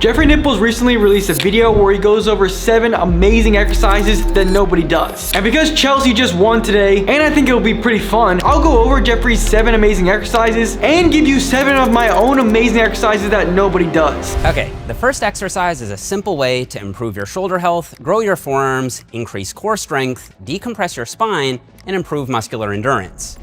Jeffrey Nipples recently released a video where he goes over 7 amazing exercises that nobody does. And because Chelsea just won today, and I think it'll be pretty fun, I'll go over Jeffrey's 7 amazing exercises and give you 7 of my own amazing exercises that nobody does. Okay, the first exercise is a simple way to improve your shoulder health, grow your forearms, increase core strength, decompress your spine, and improve muscular endurance.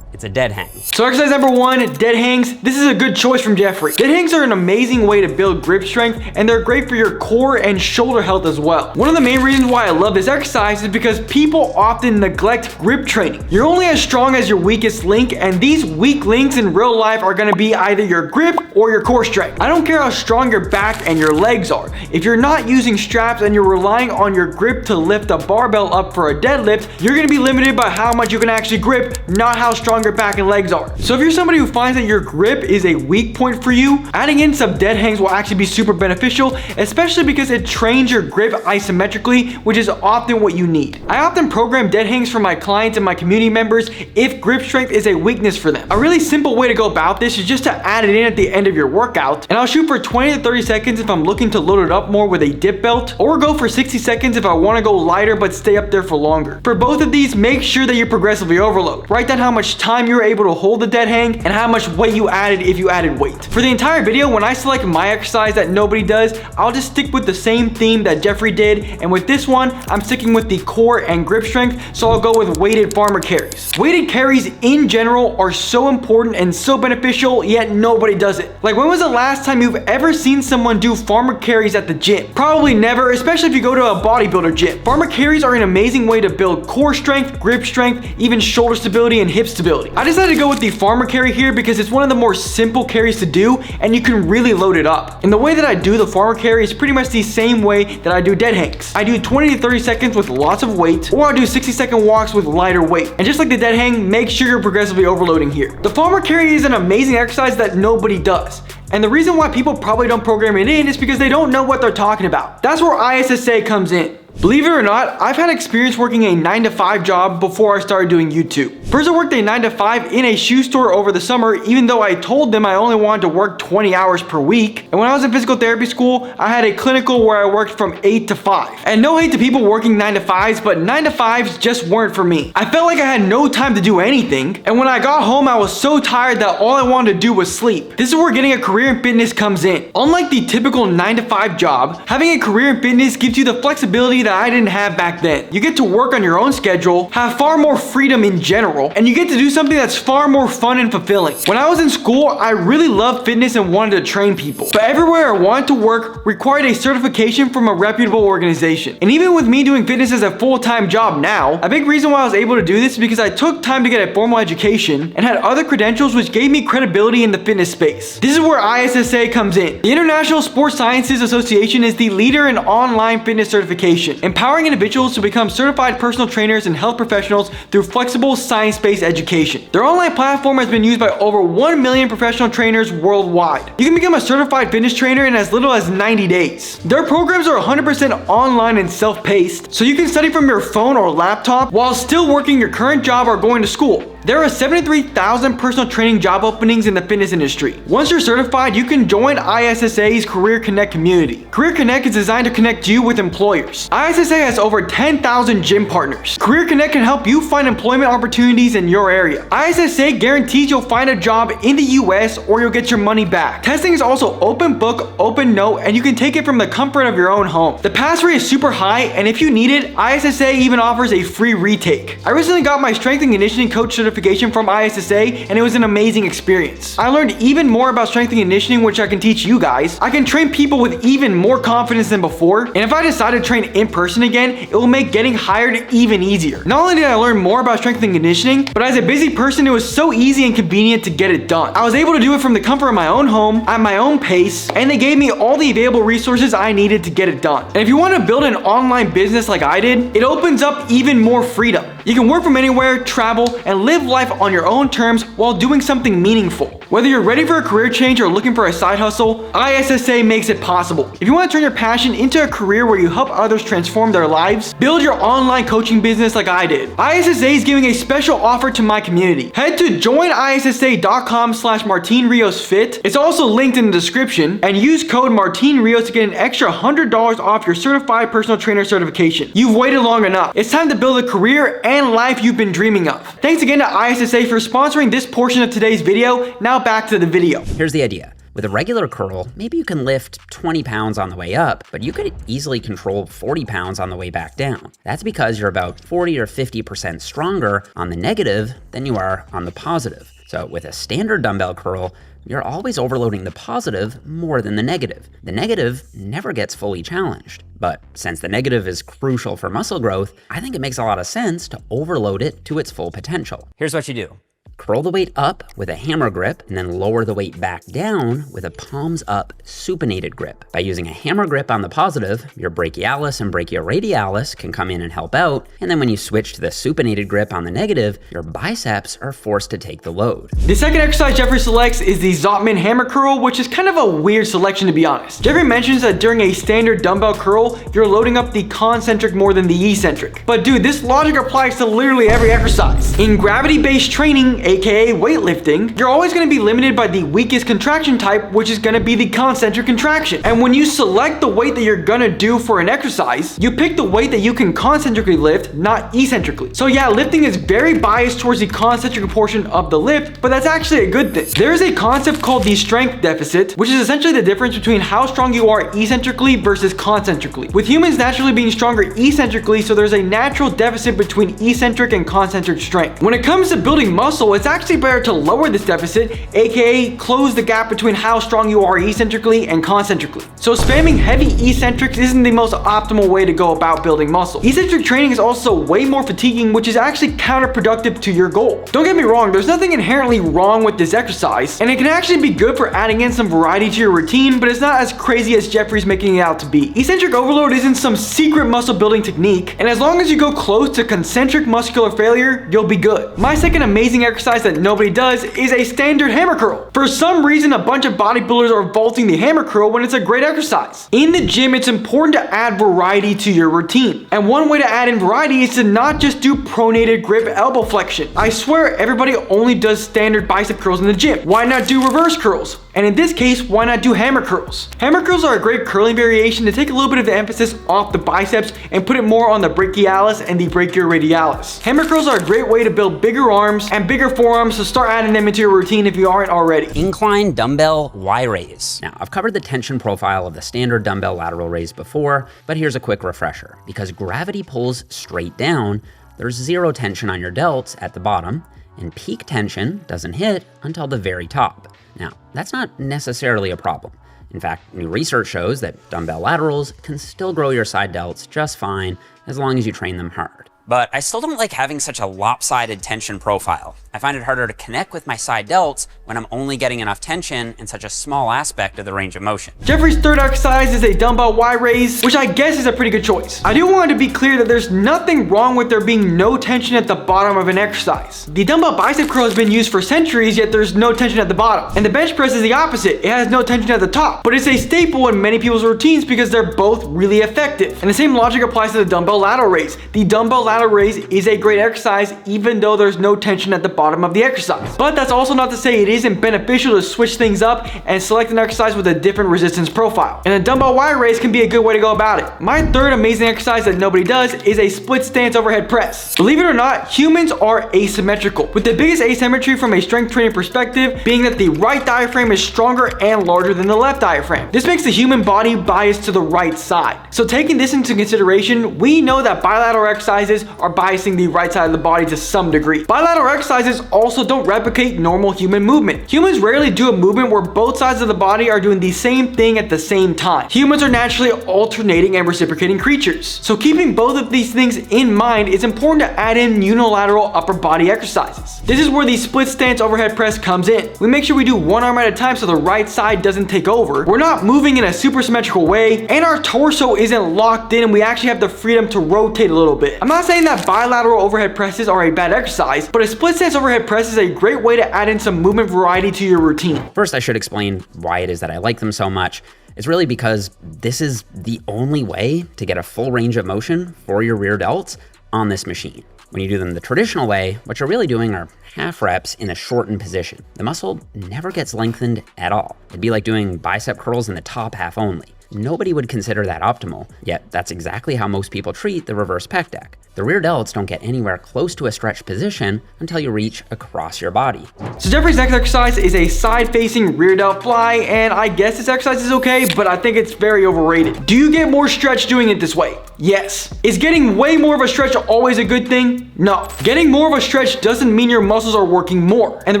It's a dead hang. So exercise number 1, dead hangs. This is a good choice from Jeffrey. Dead hangs are an amazing way to build grip strength, and they're great for your core and shoulder health as well. One of the main reasons why I love this exercise is because people often neglect grip training. You're only as strong as your weakest link, and these weak links in real life are gonna be either your grip or your core strength. I don't care how strong your back and your legs are. If you're not using straps and you're relying on your grip to lift a barbell up for a deadlift, you're gonna be limited by how much you can actually grip, not how strong your back and legs are. So if you're somebody who finds that your grip is a weak point for you, adding in some dead hangs will actually be super beneficial, especially because it trains your grip isometrically, which is often what you need. I often program dead hangs for my clients and my community members if grip strength is a weakness for them. A really simple way to go about this is just to add it in at the end of your workout, and I'll shoot for 20 to 30 seconds if I'm looking to load it up more with a dip belt, or go for 60 seconds if I want to go lighter but stay up there for longer. For both of these, make sure that you progressively overload. Write down how much time you're able to hold the dead hang and how much weight you added if you added weight. For the entire video, when I select my exercise that nobody does, I'll just stick with the same theme that Jeffrey did, and with this one, I'm sticking with the core and grip strength, so I'll go with weighted farmer carries. Weighted carries in general are so important and so beneficial, yet nobody does it. Like, when was the last time you've ever seen someone do farmer carries at the gym? Probably never, especially if you go to a bodybuilder gym. Farmer carries are an amazing way to build core strength, grip strength, even shoulder stability and hip stability. I decided to go with the farmer carry here because it's one of the more simple carries to do, and you can really load it up. And the way that I do the farmer carry is pretty much the same way that I do dead hangs. I do 20 to 30 seconds with lots of weight, or I do 60-second walks with lighter weight. And just like the dead hang, make sure you're progressively overloading here. The farmer carry is an amazing exercise that nobody does. And the reason why people probably don't program it in is because they don't know what they're talking about. That's where ISSA comes in. Believe it or not, I've had experience working a 9-to-5 job before I started doing YouTube. First, I worked a 9-to-5 in a shoe store over the summer, even though I told them I only wanted to work 20 hours per week. And when I was in physical therapy school, I had a clinical where I worked from 8 to 5. And no hate to people working 9-to-5s, but 9-to-5s just weren't for me. I felt like I had no time to do anything. And when I got home, I was so tired that all I wanted to do was sleep. This is where getting a career in fitness comes in. Unlike the typical 9-to-5 job, having a career in fitness gives you the flexibility that I didn't have back then. You get to work on your own schedule, have far more freedom in general, and you get to do something that's far more fun and fulfilling. When I was in school, I really loved fitness and wanted to train people. But everywhere I wanted to work required a certification from a reputable organization. And even with me doing fitness as a full-time job now, a big reason why I was able to do this is because I took time to get a formal education and had other credentials which gave me credibility in the fitness space. This is where ISSA comes in. The International Sports Sciences Association is the leader in online fitness certification, empowering individuals to become certified personal trainers and health professionals through flexible science-based education. Their online platform has been used by over 1 million professional trainers worldwide. You can become a certified fitness trainer in as little as 90 days. Their programs are 100% online and self-paced, so you can study from your phone or laptop while still working your current job or going to school. There are 73,000 personal training job openings in the fitness industry. Once you're certified, you can join ISSA's Career Connect community. Career Connect is designed to connect you with employers. ISSA has over 10,000 gym partners. Career Connect can help you find employment opportunities in your area. ISSA guarantees you'll find a job in the US or you'll get your money back. Testing is also open book, open note, and you can take it from the comfort of your own home. The pass rate is super high, and if you need it, ISSA even offers a free retake. I recently got my strength and conditioning coach certification from ISSA, and it was an amazing experience. I learned even more about strength and conditioning, which I can teach you guys. I can train people with even more confidence than before, and if I decide to train in person again, it will make getting hired even easier. Not only did I learn more about strength and conditioning, but as a busy person, it was so easy and convenient to get it done. I was able to do it from the comfort of my own home, at my own pace, and they gave me all the available resources I needed to get it done. And if you want to build an online business like I did, it opens up even more freedom. You can work from anywhere, travel, and live life on your own terms while doing something meaningful. Whether you're ready for a career change or looking for a side hustle, ISSA makes it possible. If you want to turn your passion into a career where you help others transform their lives, build your online coaching business like I did, ISSA is giving a special offer to my community. Head to joinissa.com/MartinRiosFit. It's also linked in the description, and use code MartinRios to get an extra $100 off your certified personal trainer certification. You've waited long enough. It's time to build a career and life you've been dreaming of. Thanks again to ISSA for sponsoring this portion of today's video. Now back to the video. Here's the idea. With a regular curl, maybe you can lift 20 pounds on the way up, but you could easily control 40 pounds on the way back down. That's because you're about 40 or 50% stronger on the negative than you are on the positive. So with a standard dumbbell curl, you're always overloading the positive more than the negative. The negative never gets fully challenged. But since the negative is crucial for muscle growth, I think it makes a lot of sense to overload it to its full potential. Here's what you do. Curl the weight up with a hammer grip and then lower the weight back down with a palms up supinated grip. By using a hammer grip on the positive, your brachialis and brachioradialis can come in and help out. And then when you switch to the supinated grip on the negative, your biceps are forced to take the load. The second exercise Jeffrey selects is the Zottman hammer curl, which is kind of a weird selection to be honest. Jeffrey mentions that during a standard dumbbell curl, you're loading up the concentric more than the eccentric. But dude, this logic applies to literally every exercise. In gravity-based training, aka weightlifting, you're always going to be limited by the weakest contraction type, which is going to be the concentric contraction. And when you select the weight that you're going to do for an exercise, you pick the weight that you can concentrically lift, not eccentrically. So yeah, lifting is very biased towards the concentric portion of the lift, but that's actually a good thing. There is a concept called the strength deficit, which is essentially the difference between how strong you are eccentrically versus concentrically. With humans naturally being stronger eccentrically, so there's a natural deficit between eccentric and concentric strength. When it comes to building muscle, it's actually better to lower this deficit, aka close the gap between how strong you are eccentrically and concentrically. So spamming heavy eccentrics isn't the most optimal way to go about building muscle. Eccentric training is also way more fatiguing, which is actually counterproductive to your goal. Don't get me wrong, there's nothing inherently wrong with this exercise, and it can actually be good for adding in some variety to your routine, but it's not as crazy as Jeffrey's making it out to be. Eccentric overload isn't some secret muscle building technique, and as long as you go close to concentric muscular failure, you'll be good. My second amazing exercise that nobody does is a standard hammer curl. For some reason, a bunch of bodybuilders are vaulting the hammer curl when it's a great exercise. In the gym, it's important to add variety to your routine. And one way to add in variety is to not just do pronated grip elbow flexion. I swear everybody only does standard bicep curls in the gym. Why not do reverse curls? And in this case, why not do hammer curls? Hammer curls are a great curling variation to take a little bit of the emphasis off the biceps and put it more on the brachialis and the brachioradialis. Hammer curls are a great way to build bigger arms and bigger forearms, so start adding them into your routine if you aren't already. Incline dumbbell Y raise. Now, I've covered the tension profile of the standard dumbbell lateral raise before, but here's a quick refresher. Because gravity pulls straight down, there's zero tension on your delts at the bottom, and peak tension doesn't hit until the very top. Now, that's not necessarily a problem. In fact, new research shows that dumbbell laterals can still grow your side delts just fine as long as you train them hard. But I still don't like having such a lopsided tension profile. I find it harder to connect with my side delts when I'm only getting enough tension in such a small aspect of the range of motion. Jeffrey's third exercise is a dumbbell Y raise, which I guess is a pretty good choice. I do want to be clear that there's nothing wrong with there being no tension at the bottom of an exercise. The dumbbell bicep curl has been used for centuries, yet there's no tension at the bottom. And the bench press is the opposite. It has no tension at the top, but it's a staple in many people's routines because they're both really effective. And the same logic applies to the dumbbell lateral raise. The dumbbell lateral raise is a great exercise even though there's no tension at the bottom of the exercise. But that's also not to say it isn't beneficial to switch things up and select an exercise with a different resistance profile. And a dumbbell Y raise can be a good way to go about it. My third amazing exercise that nobody does is a split stance overhead press. Believe it or not, humans are asymmetrical, with the biggest asymmetry from a strength training perspective being that the right diaphragm is stronger and larger than the left diaphragm. This makes the human body biased to the right side. So taking this into consideration, we know that bilateral exercises are biasing the right side of the body to some degree. Bilateral exercises also don't replicate normal human movement. Humans rarely do a movement where both sides of the body are doing the same thing at the same time. Humans are naturally alternating and reciprocating creatures. So keeping both of these things in mind, it's important to add in unilateral upper body exercises. This is where the split stance overhead press comes in. We make sure we do one arm at a time so the right side doesn't take over. We're not moving in a super symmetrical way, and our torso isn't locked in, and we actually have the freedom to rotate a little bit. I'm not saying saying that bilateral overhead presses are a bad exercise, but a split stance overhead press is a great way to add in some movement variety to your routine. First, I should explain why it is that I like them so much. It's really because this is the only way to get a full range of motion for your rear delts on this machine. When you do them the traditional way, what you're really doing are half reps in a shortened position. The muscle never gets lengthened at all. It'd be like doing bicep curls in the top half only. Nobody would consider that optimal, yet that's exactly how most people treat the reverse pec deck. The rear delts don't get anywhere close to a stretched position until you reach across your body. So Jeffrey's next exercise is a side-facing rear delt fly, and I guess this exercise is okay, but I think it's very overrated. Do you get more stretch doing it this way? Yes. Is getting way more of a stretch always a good thing? No. Getting more of a stretch doesn't mean your muscles are working more, and the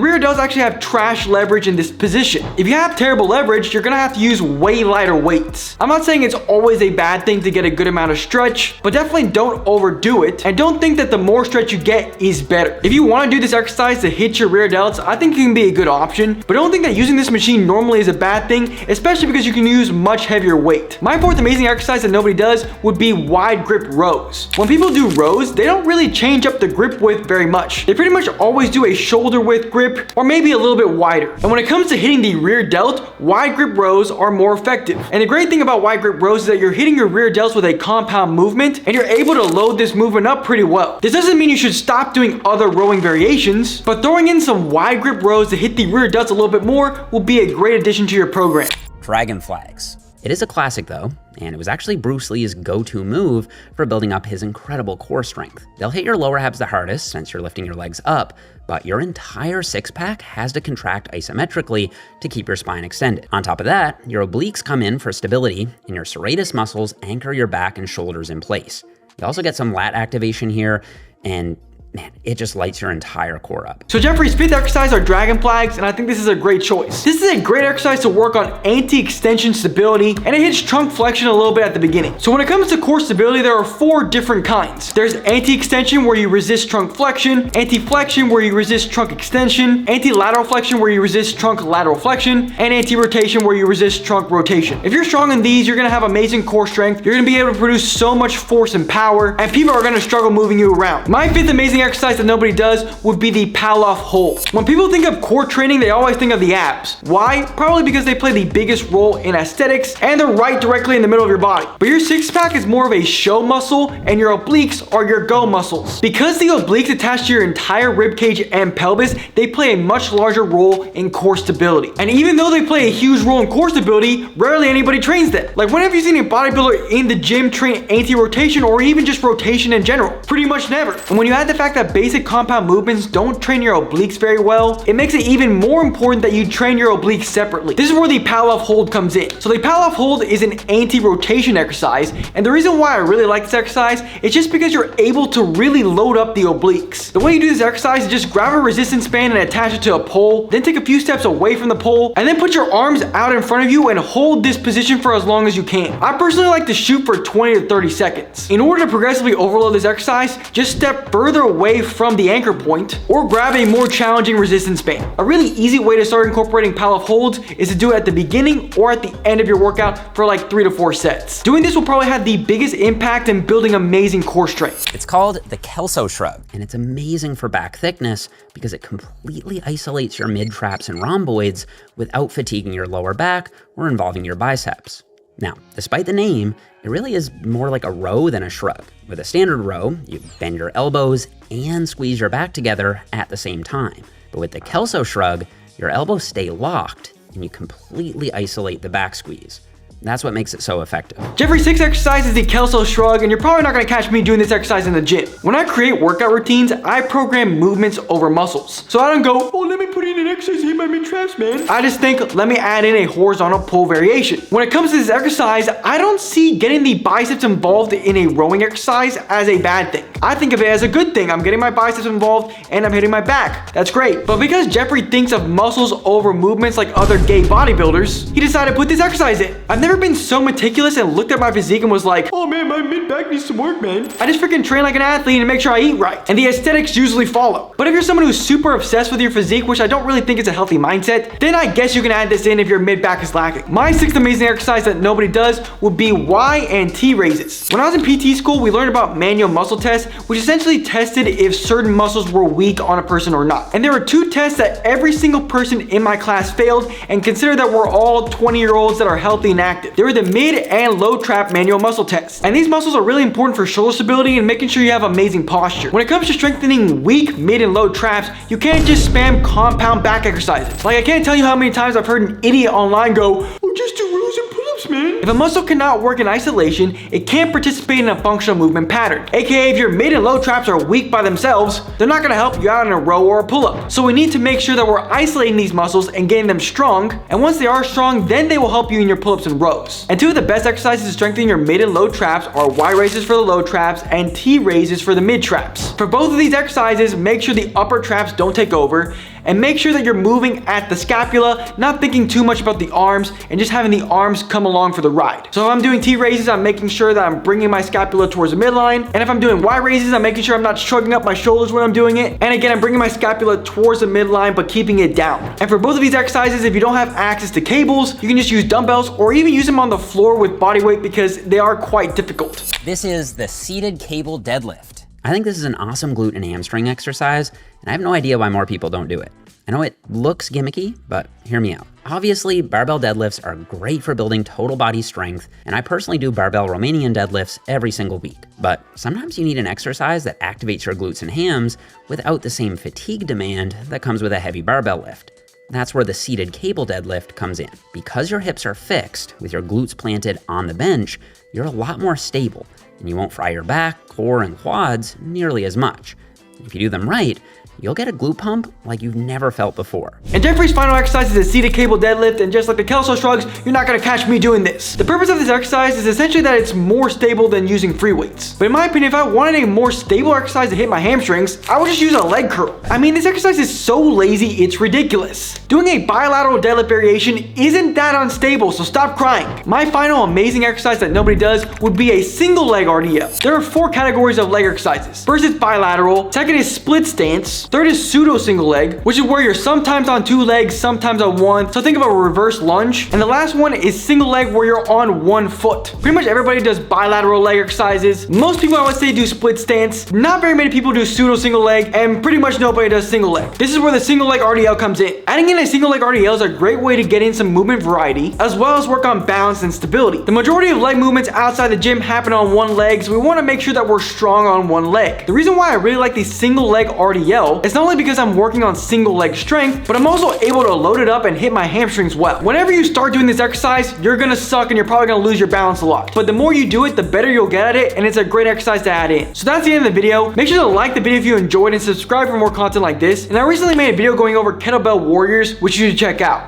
rear delts actually have trash leverage in this position. If you have terrible leverage, you're gonna have to use way lighter weights. I'm not saying it's always a bad thing to get a good amount of stretch, but definitely don't overdo it, and don't think that the more stretch you get is better. If you want to do this exercise to hit your rear delts, I think it can be a good option, but don't think that using this machine normally is a bad thing, especially because you can use much heavier weight. My fourth amazing exercise that nobody does would be wide grip rows. When people do rows, they don't really change up the grip width very much. They pretty much always do a shoulder width grip or maybe a little bit wider. And when it comes to hitting the rear delt, wide grip rows are more effective. And the great thing about wide grip rows is that you're hitting your rear delts with a compound movement, and you're able to load this movement up pretty well. This doesn't mean you should stop doing other rowing variations, but throwing in some wide grip rows to hit the rear delts a little bit more will be a great addition to your program. Dragon flags. It is a classic though, and it was actually Bruce Lee's go-to move for building up his incredible core strength. They'll hit your lower abs the hardest since you're lifting your legs up, but your entire six-pack has to contract isometrically to keep your spine extended. On top of that, your obliques come in for stability, and your serratus muscles anchor your back and shoulders in place. You also get some lat activation here, and man, it just lights your entire core up. So Jeffrey's fifth exercise are dragon flags, and I think this is a great choice. This is a great exercise to work on anti-extension stability, and it hits trunk flexion a little bit at the beginning. So when it comes to core stability, there are 4 different kinds. There's anti-extension where you resist trunk flexion, anti-flexion where you resist trunk extension, anti-lateral flexion where you resist trunk lateral flexion, and anti-rotation where you resist trunk rotation. If you're strong in these, you're gonna have amazing core strength, you're gonna be able to produce so much force and power, and people are gonna struggle moving you around. My fifth amazing exercise that nobody does would be the Palloff hold. When people think of core training, they always think of the abs. Why? Probably because they play the biggest role in aesthetics, and they're right directly in the middle of your body. But your six-pack is more of a show muscle, and your obliques are your go muscles. Because the obliques attach to your entire rib cage and pelvis, they play a much larger role in core stability. And even though they play a huge role in core stability, rarely anybody trains them. Like, when have you seen a bodybuilder in the gym train anti-rotation or even just rotation in general? Pretty much never. And when you add the fact that basic compound movements don't train your obliques very well, it makes it even more important that you train your obliques separately. This is where the Palloff hold comes in. So the Palloff hold is an anti-rotation exercise, and the reason why I really like this exercise is just because you're able to really load up the obliques. The way you do this exercise is just grab a resistance band and attach it to a pole, then take a few steps away from the pole, and then put your arms out in front of you and hold this position for as long as you can. I personally like to shoot for 20 to 30 seconds. In order to progressively overload this exercise, just step further away from the anchor point or grab a more challenging resistance band. A really easy way to start incorporating Palloff holds is to do it at the beginning or at the end of your workout for like 3 to 4 sets. Doing this will probably have the biggest impact in building amazing core strength. It's called the Kelso shrug, and it's amazing for back thickness because it completely isolates your mid-traps and rhomboids without fatiguing your lower back or involving your biceps. Now, despite the name, it really is more like a row than a shrug. With a standard row, you bend your elbows and squeeze your back together at the same time. But with the Kelso shrug, your elbows stay locked and you completely isolate the back squeeze. That's what makes it so effective. Jeffrey's sixth exercise is the Kelso shrug, and you're probably not gonna catch me doing this exercise in the gym. When I create workout routines, I program movements over muscles. So I don't go, oh, let me put in an exercise to hit my mid-traps, man. I just think, let me add in a horizontal pull variation. When it comes to this exercise, I don't see getting the biceps involved in a rowing exercise as a bad thing. I think of it as a good thing. I'm getting my biceps involved and I'm hitting my back. That's great. But because Jeffrey thinks of muscles over movements like other gay bodybuilders, he decided to put this exercise in. I've never ever been so meticulous and looked at my physique and was like, oh man, my mid-back needs some work, man? I just freaking train like an athlete and make sure I eat right. And the aesthetics usually follow. But if you're someone who's super obsessed with your physique, which I don't really think is a healthy mindset, then I guess you can add this in if your mid-back is lacking. My sixth amazing exercise that nobody does would be Y and T raises. When I was in PT school, we learned about manual muscle tests, which essentially tested if certain muscles were weak on a person or not. And there were two tests that every single person in my class failed, and consider that we're all 20-year-olds that are healthy and active. They were the mid and low trap manual muscle tests. And these muscles are really important for shoulder stability and making sure you have amazing posture. When it comes to strengthening weak, mid, and low traps, you can't just spam compound back exercises. Like, I can't tell you how many times I've heard an idiot online go, oh, just do rows and pull-ups, man. If a muscle cannot work in isolation, it can't participate in a functional movement pattern. AKA, if your mid and low traps are weak by themselves, they're not gonna help you out in a row or a pull-up. So we need to make sure that we're isolating these muscles and getting them strong, and once they are strong, then they will help you in your pull-ups and rows. And two of the best exercises to strengthen your mid and low traps are Y raises for the low traps and T raises for the mid traps. For both of these exercises, make sure the upper traps don't take over, and make sure that you're moving at the scapula, not thinking too much about the arms, and just having the arms come along for the ride. So if I'm doing T raises, I'm making sure that I'm bringing my scapula towards the midline, and if I'm doing Y raises, I'm making sure I'm not shrugging up my shoulders when I'm doing it, and again, I'm bringing my scapula towards the midline, but keeping it down. And for both of these exercises, if you don't have access to cables, you can just use dumbbells, or even use them on the floor with body weight because they are quite difficult. This is the seated cable deadlift. I think this is an awesome glute and hamstring exercise, and I have no idea why more people don't do it. I know it looks gimmicky, but hear me out. Obviously, barbell deadlifts are great for building total body strength, and I personally do barbell Romanian deadlifts every single week. But sometimes you need an exercise that activates your glutes and hams without the same fatigue demand that comes with a heavy barbell lift. That's where the seated cable deadlift comes in. Because your hips are fixed, with your glutes planted on the bench, you're a lot more stable, and you won't fry your back, core, and quads nearly as much. If you do them right, you'll get a glute pump like you've never felt before. And Jeffrey's final exercise is a seated cable deadlift, and just like the Kelso shrugs, you're not gonna catch me doing this. The purpose of this exercise is essentially that it's more stable than using free weights. But in my opinion, if I wanted a more stable exercise to hit my hamstrings, I would just use a leg curl. I mean, this exercise is so lazy, it's ridiculous. Doing a bilateral deadlift variation isn't that unstable, so stop crying. My final amazing exercise that nobody does would be a single leg RDL. There are 4 categories of leg exercises. First is bilateral, second is split stance, third is pseudo single leg, which is where you're sometimes on 2 legs, sometimes on 1. So think of a reverse lunge. And the last one is single leg, where you're on 1 foot. Pretty much everybody does bilateral leg exercises. Most people, I would say, do split stance. Not very many people do pseudo single leg, and pretty much nobody does single leg. This is where the single leg RDL comes in. Adding in a single leg RDL is a great way to get in some movement variety, as well as work on balance and stability. The majority of leg movements outside the gym happen on 1 leg, so we want to make sure that we're strong on 1 leg. The reason why I really like the single leg RDL is not only because I'm working on single leg strength, but I'm also able to load it up and hit my hamstrings well. Whenever you start doing this exercise, you're gonna suck and you're probably gonna lose your balance a lot. But the more you do it, the better you'll get at it, and it's a great exercise to add in. So that's the end of the video. Make sure to like the video if you enjoyed and subscribe for more content like this. And I recently made a video going over kettlebell warriors, which you should check out.